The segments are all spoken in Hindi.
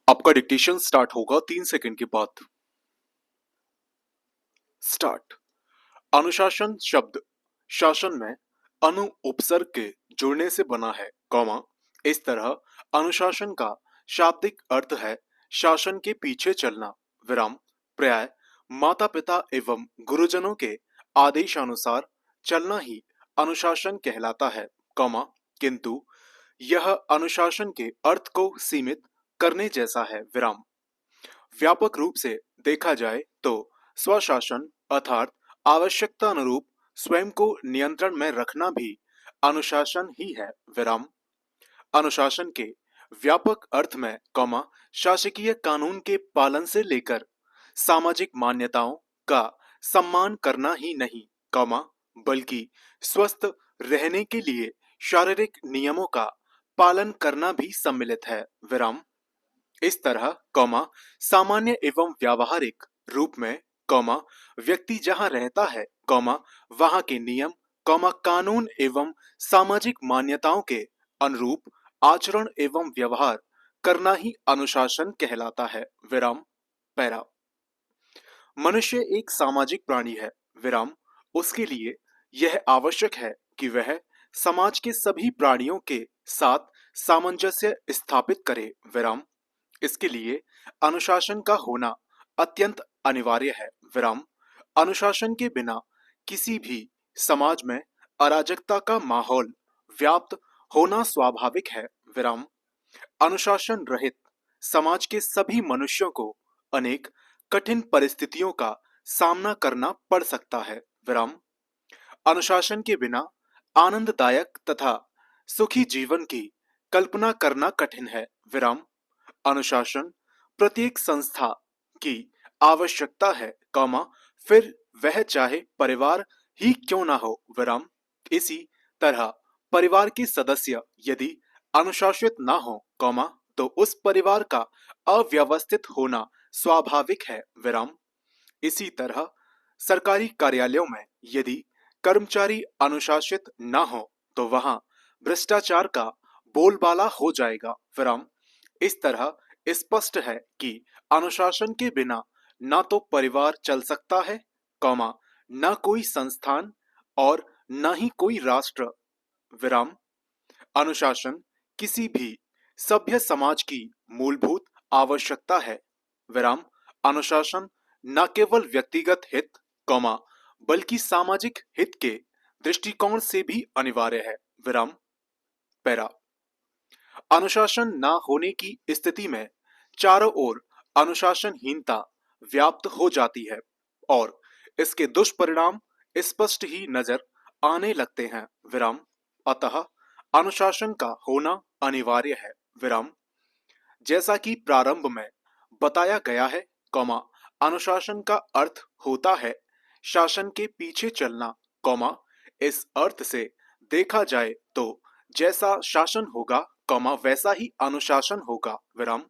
आपका डिक्टेशन स्टार्ट होगा 3 सेकंड के बाद। स्टार्ट। अनुशासन शब्द शासन में अनु उपसर्ग के जुड़ने से बना है, कॉमा। इस तरह अनुशासन का शाब्दिक अर्थ है शासन के पीछे चलना, विराम। प्राय माता पिता एवं गुरुजनों के आदेशानुसार चलना ही अनुशासन कहलाता है, कॉमा। किंतु यह अनुशासन के अर्थ को सीमित करने जैसा है, विराम। व्यापक रूप से देखा जाए तो स्वशासन अर्थात आवश्यकता अनुरूप स्वयं को नियंत्रण में रखना भी अनुशासन ही है, विराम। अनुशासन के व्यापक अर्थ में, कौमा, शासकीय कानून के पालन से लेकर सामाजिक मान्यताओं का सम्मान करना ही नहीं, कौमा, बल्कि स्वस्थ रहने के लिए शारीरिक नियमों का पालन करना भी सम्मिलित है, विराम। इस तरह, कौमा, सामान्य एवं व्यावहारिक रूप में, कौमा, व्यक्ति जहां रहता है, कौमा, वहां के नियम, कौमा, कानून एवं सामाजिक मान्यताओं के अनुरूप आचरण एवं व्यवहार करना ही अनुशासन कहलाता है, विराम। पैरा। मनुष्य एक सामाजिक प्राणी है, विराम। उसके लिए यह आवश्यक है कि वह समाज के सभी प्राणियों के साथ सामंजस्य स्थापित करे, विराम। इसके लिए अनुशासन का होना अत्यंत अनिवार्य है, विराम। अनुशासन के बिना किसी भी समाज में अराजकता का माहौल व्याप्त होना स्वाभाविक है, विराम। अनुशासन रहित समाज के सभी मनुष्यों को अनेक कठिन परिस्थितियों का सामना करना पड़ सकता है, विराम। अनुशासन के बिना आनंददायक तथा सुखी जीवन की कल्पना करना कठिन है, विराम। अनुशासन प्रत्येक संस्था की आवश्यकता है, कौमा, फिर वह चाहे परिवार ही क्यों ना हो, विराम। इसी तरह परिवार के सदस्य यदि अनुशासित ना हो, कौमा, तो उस परिवार का अव्यवस्थित होना स्वाभाविक है, विराम। इसी तरह सरकारी कार्यालयों में यदि कर्मचारी अनुशासित ना हो तो वहां भ्रष्टाचार का बोलबाला हो जाएगा, विराम। इस तरह स्पष्ट है कि अनुशासन के बिना ना तो परिवार चल सकता है, कौमा, न कोई संस्थान और न ही कोई राष्ट्र, विराम। अनुशासन किसी भी सभ्य समाज की मूलभूत आवश्यकता है, विराम। अनुशासन न केवल व्यक्तिगत हित, कौमा, बल्कि सामाजिक हित के दृष्टिकोण से भी अनिवार्य है, विराम। पैरा। अनुशासन न होने की स्थिति में चारों ओर अनुशासनहीनता व्याप्त हो जाती है और इसके दुष्परिणाम स्पष्ट ही नजर आने लगते हैं, विराम। अतः अनुशासन का होना अनिवार्य है, विराम। जैसा कि प्रारंभ में बताया गया है, कौमा, अनुशासन का अर्थ होता है शासन के पीछे चलना, कौमा। इस अर्थ से देखा जाए तो जैसा शासन होगा, कौमा, वैसा ही अनुशासन होगा, विराम।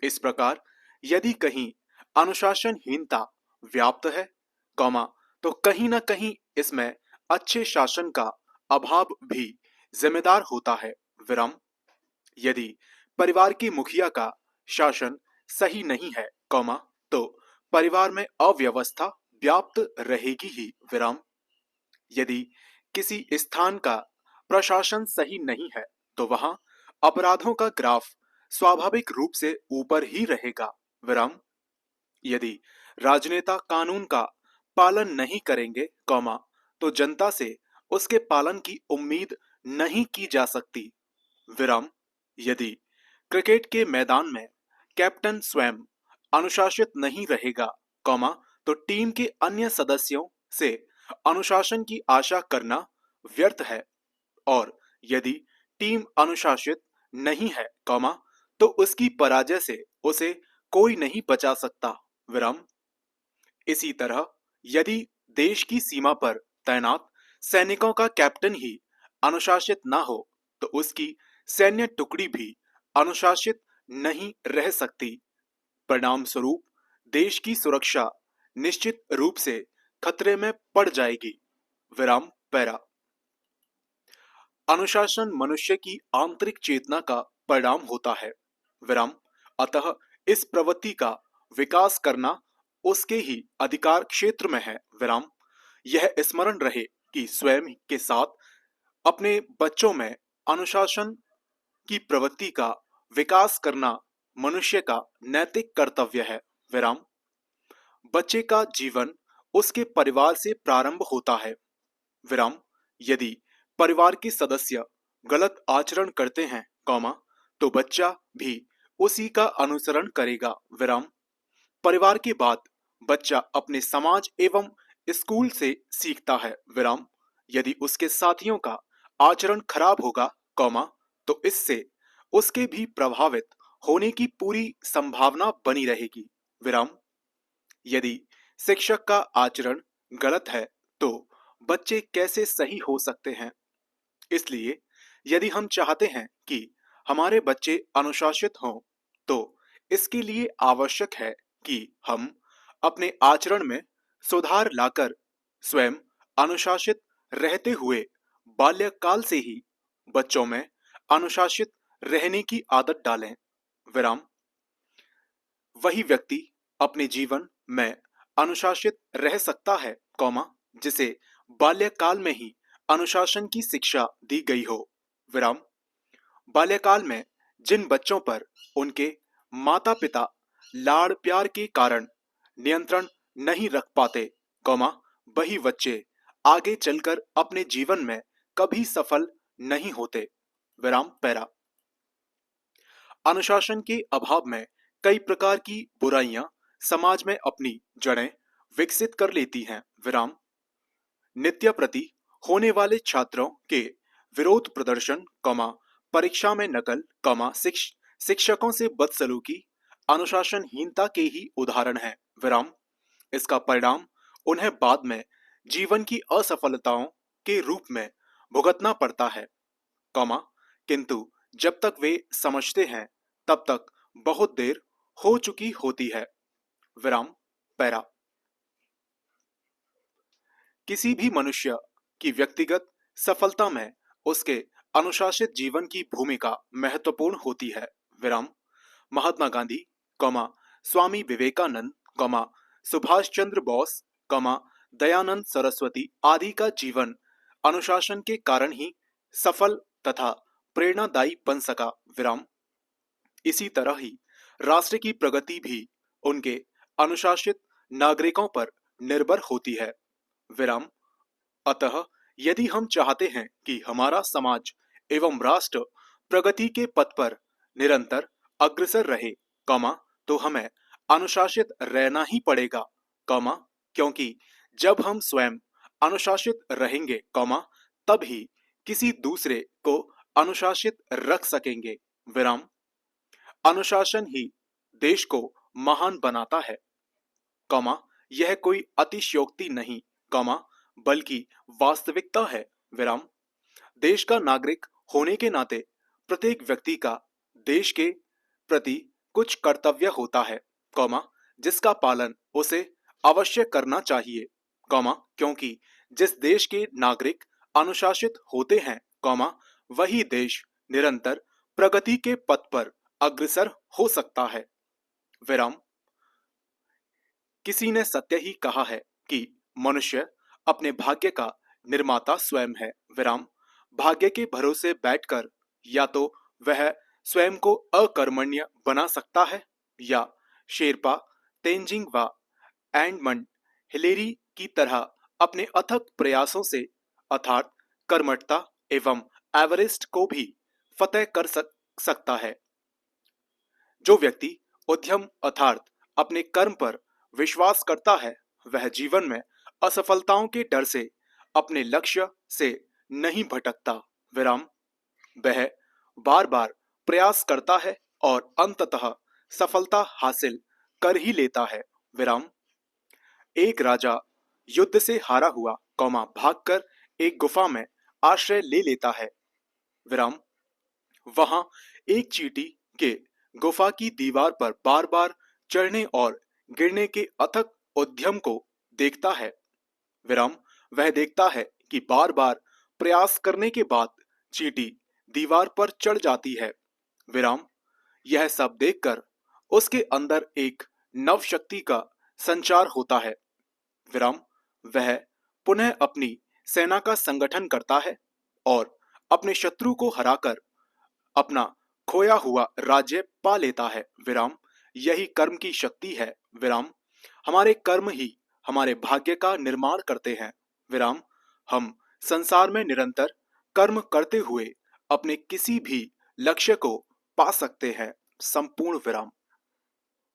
इस प्रकार यदि कहीं अनुशासनहीनता व्याप्त है, कौमा, तो कहीं न कहीं इसमें अच्छे शासन का अभाव भी जिम्मेदार होता है, विराम। यदि परिवार के मुखिया का शासन सही नहीं है, कौमा, तो परिवार में अव्यवस्था व्याप्त रहेगी ही, विराम। यदि किसी स्थान का प्रशासन सही नहीं है तो वहां अपराधों का ग्राफ स्वाभाविक रूप से ऊपर ही रहेगा, विराम। यदि राजनेता कानून का पालन नहीं करेंगे, कौमा, तो जनता से उसके पालन की उम्मीद नहीं की जा सकती, विराम। यदि क्रिकेट के मैदान में कैप्टन स्वयं अनुशासित नहीं रहेगा, कौमा, तो टीम के अन्य सदस्यों से अनुशासन की आशा करना व्यर्थ है और यदि टीम अनुशासित नहीं है, कौमा, तो उसकी पराजय से उसे कोई नहीं बचा सकता, विराम। इसी तरह यदि देश की सीमा पर तैनात सैनिकों का कैप्टन ही अनुशासित ना हो तो उसकी सैन्य टुकड़ी भी अनुशासित नहीं रह सकती। परिणाम स्वरूप देश की सुरक्षा निश्चित रूप से खतरे में पड़ जाएगी, विराम। पैरा। अनुशासन मनुष्य की आंतरिक चेतना का परिणाम होता है, विराम। अतः इस प्रवृत्ति का विकास करना उसके ही अधिकार क्षेत्र में है। विराम। यह स्मरण रहे कि स्वयं के साथ अपने बच्चों में अनुशासन की प्रवृत्ति का विकास करना मनुष्य का नैतिक कर्तव्य है। विराम। बच्चे का जीवन उसके परिवार से प्रारंभ होता है। विराम। यदि परिवार के सदस्य गलत आचरण करते हैं, कौमा, तो बच्चा भी उसी का अनुसरण करेगा। विराम। परिवार के बाद बच्चा अपने समाज एवं स्कूल से सीखता है। विराम। यदि उसके साथियों का आचरण खराब होगा, कौमा, तो इससे उसके भी प्रभावित होने की पूरी संभावना बनी रहेगी। विराम। यदि शिक्षक का आचरण गलत है तो बच्चे कैसे सही हो सकते हैं? इसलिए यदि हम चाहते हैं कि हमारे बच्चे अनुशासित हों, तो इसके लिए आवश्यक है कि हम अपने आचरण में सुधार लाकर स्वयं अनुशासित रहते हुए बाल्यकाल से ही बच्चों में अनुशासित रहने की आदत डालें। विराम। वही व्यक्ति अपने जीवन में अनुशासित रह सकता है, कौमा, जिसे बाल्यकाल में ही अनुशासन की शिक्षा दी गई हो। विराम। बाल्यकाल में जिन बच्चों पर उनके माता पिता लाड़ प्यार के कारण नियंत्रण नहीं रख पाते, कौमा, वही बच्चे आगे चलकर अपने जीवन में कभी सफल नहीं होते। विराम पैरा। अनुशासन के अभाव में कई प्रकार की बुराइयां समाज में अपनी जड़ें विकसित कर लेती हैं। विराम। नित्य प्रति होने वाले छात्रों के विरोध प्रदर्शन, कौमा, परीक्षा में नकल, कौमा, शिक्षकों से बदसलूकी अनुशासनहीनता के ही उदाहरण हैं। विराम। इसका परिणाम उन्हें बाद में जीवन की असफलताओं के रूप में भुगतना पड़ता है, कौमा, किंतु जब तक वे समझते हैं तब तक बहुत देर हो चुकी होती है। विराम पैरा। किसी भी मनुष्य की व्यक्तिगत सफलता में उसके अनुशासित जीवन की भूमिका महत्वपूर्ण होती है। विराम। Mahatma Gandhi, comma, Swami Vivekananda, comma, Subhash Chandra Bose, comma, Dayanand Saraswati आदि का जीवन अनुशासन के कारण ही सफल तथा प्रेरणादायी बन सका। विराम। इसी तरह ही राष्ट्र की प्रगति भी उनके अनुशासित नागरिकों पर निर्भर होती है। विराम। अतः यदि हम चाहते हैं कि हमारा समाज एवं राष्ट्र प्रगति के पथ पर निरंतर अग्रसर रहे, कौमा, तो हमें अनुशासित रहना ही पड़ेगा, कौमा, क्योंकि जब हम स्वयं अनुशासित रहेंगे, कौमा, तब ही किसी दूसरे को अनुशासित रख सकेंगे। विराम। अनुशासन ही देश को महान बनाता है, कौमा, यह कोई अतिशयोक्ति नहीं, कौमा, बल्कि वास्तविकता है। विराम। देश का नागरिक होने के नाते प्रत्येक व्यक्ति का देश के प्रति कुछ कर्तव्य होता है, कौमा, जिसका पालन उसे अवश्य करना चाहिए, कौमा, क्योंकि जिस देश के नागरिक अनुशासित होते हैं, कौमा, वही देश निरंतर प्रगति के पथ पर अग्रसर हो सकता है। विराम। किसी ने सत्य ही कहा है कि मनुष्य अपने भाग्य का निर्माता स्वयं है। विराम। भाग्य के भरोसे बैठकर या तो वह स्वयं को अकर्मण्य बना सकता है या शेरपा, तेंजिंग व एंडमंड हिलेरी की तरह अपने अथक प्रयासों से अर्थात कर्मठता एवं एवरेस्ट को भी फतेह कर सकता है। जो व्यक्ति उद्यम अर्थात अपने कर्म पर विश्वास करता है, वह जीवन में असफलताओं के डर से अपने लक्ष्य से नहीं भटकता। विराम। वह बार बार प्रयास करता है और अंततः सफलता हासिल कर ही लेता है। विराम। एक राजा युद्ध से हारा हुआ, कौमा, भागकर एक गुफा में आश्रय ले लेता है। विराम। वहां एक चींटी के गुफा की दीवार पर बार बार चढ़ने और गिरने के अथक उद्यम को देखता है। विराम। वह देखता है कि बार बार प्रयास करने के बाद चींटी दीवार पर चढ़ जाती है। विराम। यह सब देखकर उसके अंदर एक नव शक्ति का संचार होता है। विराम। वह पुनः अपनी सेना का संगठन करता है और अपने शत्रु को हराकर अपना खोया हुआ राज्य पा लेता है। विराम। यही कर्म की शक्ति है। विराम। हमारे कर्म ही हमारे भाग्य का निर्माण करते हैं। विराम। हम संसार में निरंतर कर्म करते हुए अपने किसी भी लक्ष्य को पा सकते हैं। संपूर्ण विराम।